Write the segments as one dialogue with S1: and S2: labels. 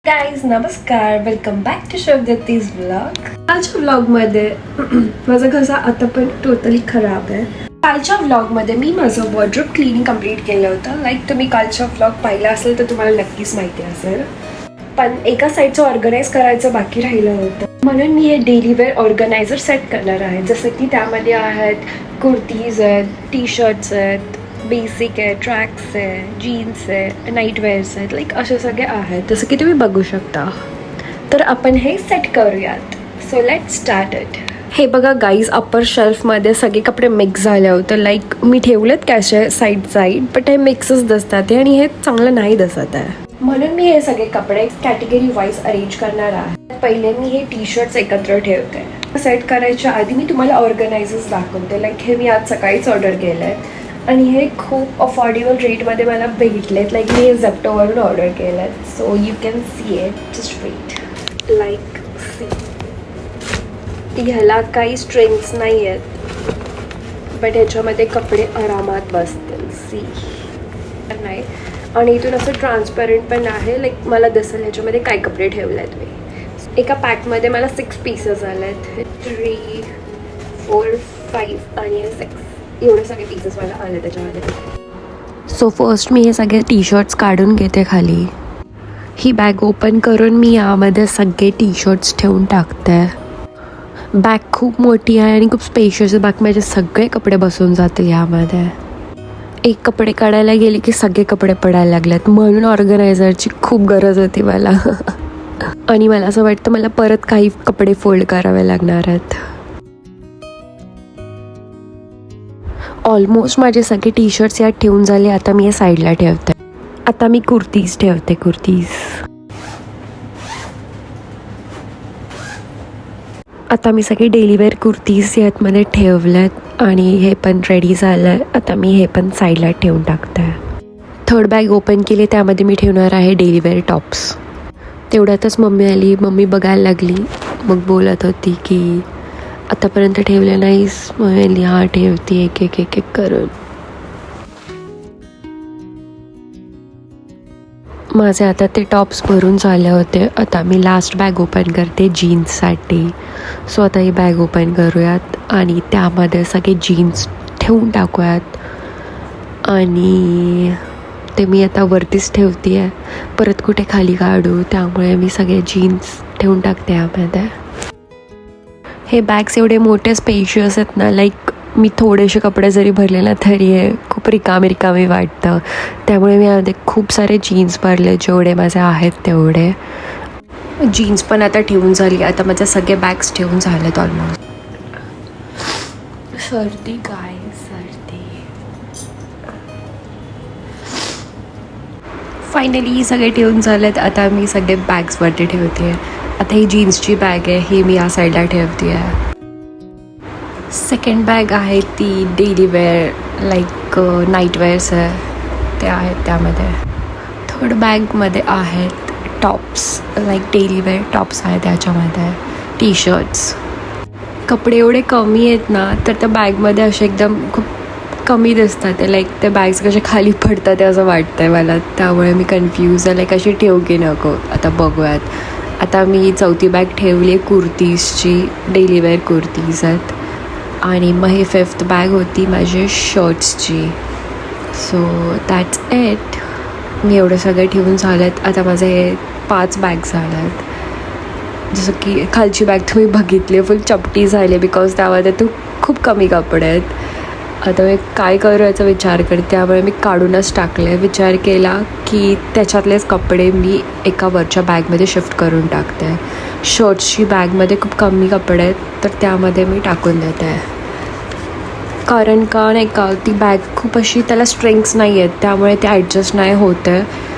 S1: Guys नमस्कार, welcome back to शोभदत्तीज vlog. कालच्या व्लॉगमध्ये माझा घसा आता पण टोटली खराब आहे. कालच्या व्लॉगमध्ये मी माझं वॉर्डरोब क्लिनिंग कम्प्लीट केलं होतं. लाईक तुम्ही कालचा व्लॉग पाहिला असेल तर तुम्हाला नक्कीच माहिती असेल. पण एका साईडचं ऑर्गनाईज करायचं बाकी राहिलं होतं, म्हणून मी हे डेली वेअर ऑर्गनायझर सेट करणार आहे. जसं की त्यामध्ये आहेत कुर्तीज आहेत, टी शर्ट्स आहेत, बेसिक आहे, ट्रॅक्स आहे, जीन्स आहे, नाईट वेअर्स आहेत, लाईक असे सगळे आहेत जसं की तुम्ही बघू शकता. तर आपण हे सेट करूयात. So let start it. हे बघा गाईज, अप्पर शेल्फमध्ये सगळे कपडे मिक्स झाले होते. लाईक मी ठेवलेत कॅशे साईड बट हे मिक्सच दिसतात आणि हे चांगलं नाही दिसत आहे. म्हणून मी हे सगळे कपडे कॅटेगरी वाईज अरेंज करणार आहे. पहिले मी हे टी शर्ट्स एकत्र ठेवते. सेट करायच्या आधी मी तुम्हाला ऑर्गनायझर्स दाखवते. लाईक हे मी आज सकाळीच ऑर्डर केलं आहे आणि हे खूप अफोर्डेबल रेटमध्ये मला भेटलेत. लाईक मी हे झेप्टोवरून ऑर्डर केलं आहे. So you can see it, just wait. Like see, ह्याला काही स्ट्रिंग्स नाही आहेत बट ह्याच्यामध्ये कपडे आरामात बसतील. सी नाही, आणि इथून असं ट्रान्सपरंट पण आहे. लाईक मला दिसेल ह्याच्यामध्ये काय कपडे ठेवले आहेत मी. एका पॅकमध्ये मला 6 पीसेस आले आहेत. 3, 4, 5 आणि 6 एवढे सगळे पीसेस मला आले त्याच्यामध्ये. सो फर्स्ट मी हे सगळे टी शर्ट्स काढून घेते खाली. ही बॅग ओपन करून मी यामध्ये सगळे टी शर्ट्स ठेवून टाकते. बॅग खूप मोठी आहे आणि खूप स्पेशियस आहे. बॅग माझे सगळे कपडे बसून जातील यामध्ये. एक कपडे काढायला गेले की सगळे कपडे पडायला लागलेत, म्हणून ऑर्गनायझरची खूप गरज होती मला. आणि मला असं वाटतं मला परत काही कपडे फोल्ड करावे लागणार आहेत. ऑलमोस्ट माझे सगळे टी शर्ट्स यात ठेवून झाले. आता मी हे साईडला ठेवते. आता मी कुर्तीज ठेवते. आता मी सगळे डेली वेअर कुर्तीज यातमध्ये ठेवल्यात आणि हे पण रेडी झालं आहे. आता मी हे पण साईडला ठेवून टाकते. थर्ड बॅग ओपन केली, त्यामध्ये मी ठेवणार आहे डेली वेअर टॉप्स. तेवढ्यातच मम्मी आली. मम्मी बघायला लागली, मग बोलत होती की आतापर्यंत ठेवले नाहीस. मम्मी हा ठेवते एक एक एक एक करून. माझे आता ते टॉप्स भरून झाले होते. आता मी लास्ट बॅग ओपन करते जीन्ससाठी. सो आता ही बॅग ओपन करूयात आणि त्यामध्ये सगळे जीन्स ठेवून टाकूयात. आणि ते मी आता वरतीच ठेवते आहे, परत कुठे खाली काढू, त्यामुळे मी सगळे जीन्स ठेवून टाकते यामध्ये. हे बॅग्स एवढे मोठे स्पेशियस आहेत ना, लाईक मी थोडेसे कपडे जरी भरले ना तरी हे खूप रिकामी वाटतं. त्यामुळे मी यामध्ये खूप सारे जीन्स भरले, जेवढे माझे आहेत तेवढे. जीन्स पण आता ठेवून झाली. आता माझे सगळे बॅग्स ठेवून झालेत ऑलमोस्ट. सर्दी काय सर्दी. फायनली सगळे ठेवून झालेत. आता मी सगळे बॅग्सवरती ठेवते. आता ही जीन्सची बॅग आहे, ही मी या साईडला ठेवते आहे. सेकंड बॅग आहे ती daily wear, like night wears आहे ते आहेत त्यामध्ये. थर्ड बॅगमध्ये आहेत tops, like daily wear tops आहेत त्याच्यामध्ये. T shirts. कपडे एवढे कमी आहेत ना, तर त्या बॅगमध्ये असे एकदम खूप कमी दिसतात. लाईक ते बॅग्स कसे खाली पडतात ते असं वाटतं आहे मला. त्यामुळे मी कन्फ्यूज आहे, लाईक अशी ठेवू की नको. आता बघूयात. आता मी चौथी बॅग ठेवली आहे कुर्तीजची, डेली वेअर कुर्तीज आहेत. आणि मग ही 5th बॅग होती माझी शर्ट्सची. So that's it. मी एवढे सगळे ठेवून झालेत. आता माझे 5 बॅग झाले आहेत. जसं की खालची बॅग तुम्ही बघितली, फुल चपटी झाली बिकॉज त्यामध्ये खूप कमी कपडे आहेत. आता मी काय करू याचा विचार करते, त्यामुळे मी काढूनच टाकले. विचार केला की त्याच्यातलेच कपडे मी एका वरच्या बॅगमध्ये शिफ्ट करून टाकते. शर्ट्सची बॅगमध्ये खूप कमी कपडे आहेत, तर त्यामध्ये मी टाकून देते. कारण का नाही का, ती बॅग खूप अशी त्याला स्ट्रिंग्स नाही आहेत, त्यामुळे ते ॲडजस्ट नाही होत आहे.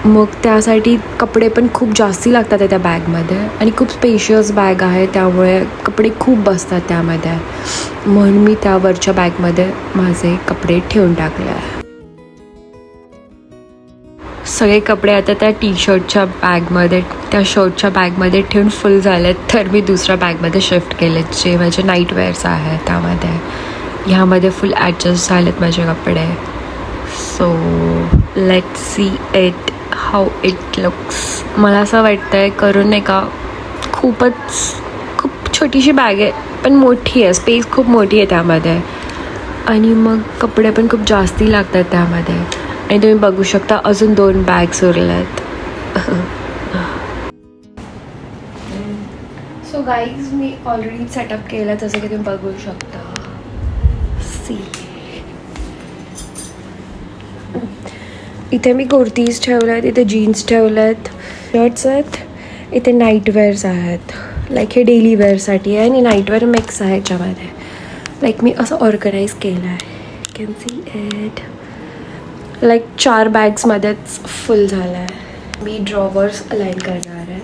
S1: मग त्यासाठी कपडे पण खूप जास्ती लागतात त्या बॅगमध्ये. आणि खूप स्पेशियस बॅग आहे, त्यामुळे कपडे खूप बसतात त्यामध्ये. म्हणून मी त्यावरच्या बॅगमध्ये माझे कपडे ठेवून टाकले आहे. सगळे कपडे आता त्या टी शर्टच्या बॅगमध्ये, त्या शर्टच्या बॅगमध्ये ठेवून फुल झालेत. तर मी दुसऱ्या बॅगमध्ये शिफ्ट केलेत, जे माझे नाईट वेअर्स आहेत त्यामध्ये. ह्यामध्ये फुल ॲडजस्ट झालेत माझे कपडे. So let's see it how it looks. मला असं वाटतं आहे करून नाही का खूप छोटीशी बॅग आहे पण मोठी आहे. स्पेस खूप मोठी आहे त्यामध्ये आणि मग कपडे पण खूप जास्ती लागतात त्यामध्ये. आणि तुम्ही बघू शकता अजून 2 बॅग्स उरल्यात. सो गाईज मी ऑलरेडी सेटअप केलं जसं की तुम्ही बघू शकता. सी इथे मी कुर्तीज ठेवल्या आहेत, इथे जीन्स ठेवल्या आहेत, शर्ट्स आहेत, इथे नाईटवेअर्स आहेत. लाईक हे डेली वेअरसाठी आहे आणि नाईटवेअर मिक्स आहे याच्यामध्ये. लाईक मी असं ऑर्गनाईज केलं आहे. Can see it. लाईक 4 बॅग्समध्येच फुल झालं आहे. मी ड्रॉवर्स अलाइन करणार आहे.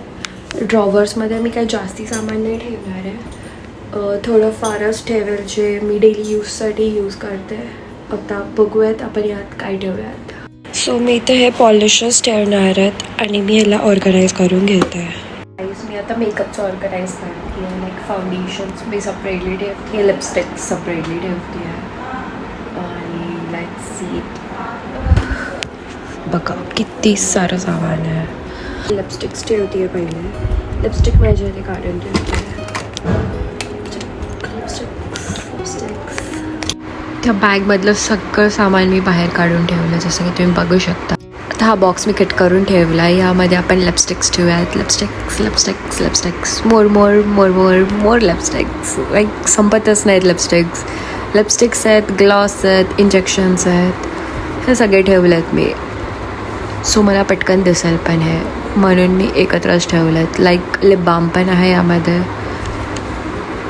S1: ड्रॉवर्समध्ये मी काही जास्ती सामान नाही ठेवणार आहे. थोडं फारच ठेवेल जे मी डेली यूजसाठी यूज करते. आता बघूयात आपण यात काय ठेवूयात. सो मी इथे हे पॉलिशर्स ठेवणार आहेत आणि मी ह्याला ऑर्गनाईज करून घेते. मी आता मेकअपचं ऑर्गनाईज करते आहे. लाईक फाउंडेशन्स मी सेपरेटली ठेवते आहे, लिपस्टिक सेपरेटली ठेवते आहे आणि लेट्स सी बघा किती सारं सामान आहे. लिपस्टिक्स ठेवते आहे पहिले. लिपस्टिक माझ्या इथे काढून ठेवते आहे. त्या बॅगमधलं सगळं सामान मी बाहेर काढून ठेवलं जसं की तुम्ही बघू शकता. आता हा बॉक्स मी कट करून ठेवला आहे. यामध्ये आपण लिपस्टिक्स ठेवूयात. लिपस्टिक्स मोर लिपस्टिक्स. लाईक संपतच नाहीत लिपस्टिक्स आहेत, ग्लॉस आहेत, इंजेक्शन्स आहेत, हे सगळे ठेवले आहेत मी. सो मला पटकन दिसेल पण आहे म्हणून मी एकत्रच ठेवलं आहेत. लाईक लिप बाम पण आहे यामध्ये.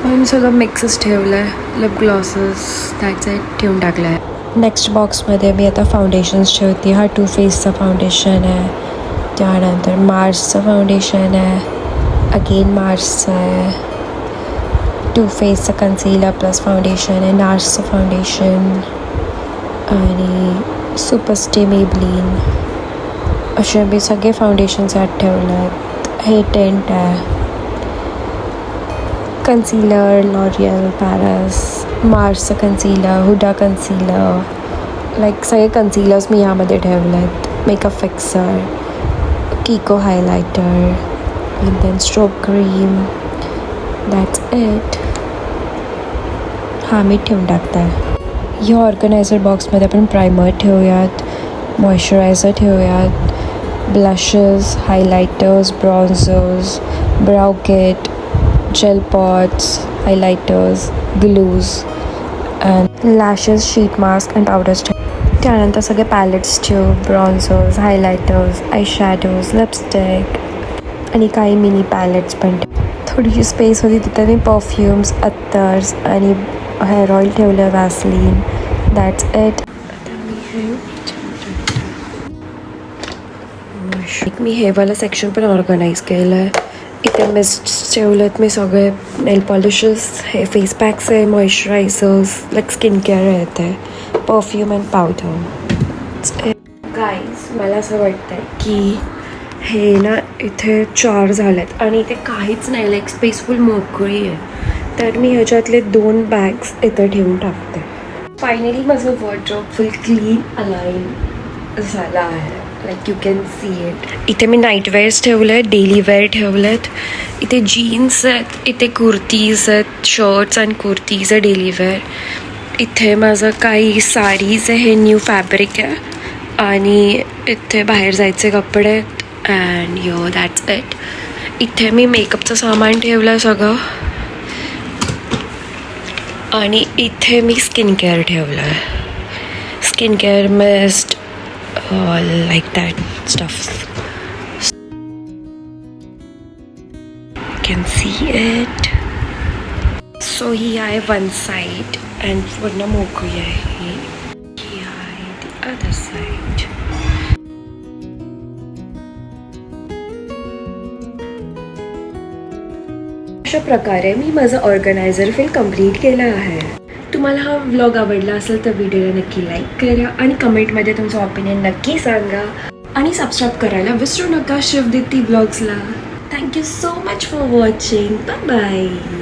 S1: म्हणून सगळं मिक्सच ठेवलं आहे. लिप ग्लॉसेस दॅट्स इट ठेवून टाकलं आहे. नेक्स्ट बॉक्समध्ये मी आता फाउंडेशन्स ठेवते. हा टू फेसचा फाउंडेशन आहे, त्यानंतर मार्सचं फाउंडेशन आहे, अगेन मार्सचं आहे, टू फेसचं कन्सिलर प्लस फाउंडेशन आहे, नार्सचं फाउंडेशन आणि सुपरस्टे मेबलिन. असे मी सगळे फाउंडेशन्स यात ठेवले आहेत. हे टेंट आहे, कन्सिलर लॉरियल पॅरिस, मार्सचं कन्सिलर, हुडा कन्सिलर. लाईक सगळे कन्सिलर्स मी यामध्ये ठेवले आहेत. Makeup fixer, Kiko highlighter and then strobe cream. That's it. हा मी ठेवून टाकत आहे. या ऑर्गनायझर बॉक्समध्ये आपण प्रायमर ठेवूयात, मॉइश्चरायझर ठेवूयात, blushes, highlighters, bronzers, brow kit, gel pots, highlighters, glues and lashes, sheet mask and powders. त्यानंतर सगळे पॅलेट्स ठेवू, bronzers, highlighters, eye shadows, lipstick आणि काही मिनी पॅलेट्स पण. थोडीशी स्पेस होती तिथे मी परफ्यूम्स, अत्तर्स आणि हेअर ऑइल ठेवलं, वॅसलीन. That's it. मी हे वाला सेक्शन पण ऑर्गनाईज केलं आहे. इथे मिस्ट ठेवलेत मी सगळे, नेल पॉलिशेस, हे फेस पॅक्स आहे, मॉइश्चरायझर्स, लाईक स्किन केअर आहे, इथे परफ्यूम अँड पावडर. गाईज मला असं वाटतं आहे की हे ना इथे 4 झालेत आणि इथे काहीच नाही, लाईक स्पेसफुल मोकळी आहे. तर मी ह्याच्यातले 2 बॅग्स इथे ठेवून टाकते. फायनली माझं वॉर्डरोब फुल क्लीन अलाइन झालं आहे. Like you can see it. इथे मी नाईटवेअर्स ठेवले आहेत, डेली वेअर ठेवले आहेत, इथे जीन्स आहेत, इथे कुर्तीज आहेत, शर्ट्स आणि कुर्तीज आहे डेली वेअर. इथे माझं काही साडीज आहे, हे न्यू फॅब्रिक आहे आणि इथे बाहेर जायचे कपडे आहेत अँड यो दॅट्स इट. इथे मी मेकअपचं सामान ठेवलं सगळं आणि इथे मी स्किन केअर ठेवलं आहे. Skin care mist like that stuff. You can see it. So ही आहे one side and पूर्ण मोकळी आहे. ही आहे the other side. अशा प्रकारे मी माझं ऑर्गनायझर फील कंप्लीट केलं आहे. तुम्हाला हा व्लॉग आवडला असेल तर व्हिडिओला नक्की लाईक करा आणि कमेंटमध्ये तुमचं ऑपिनियन नक्की सांगा आणि सबस्क्राईब करायला विसरू नका शिवदीप्ती ब्लॉग्सला. Thank you so much for watching. Bye bye.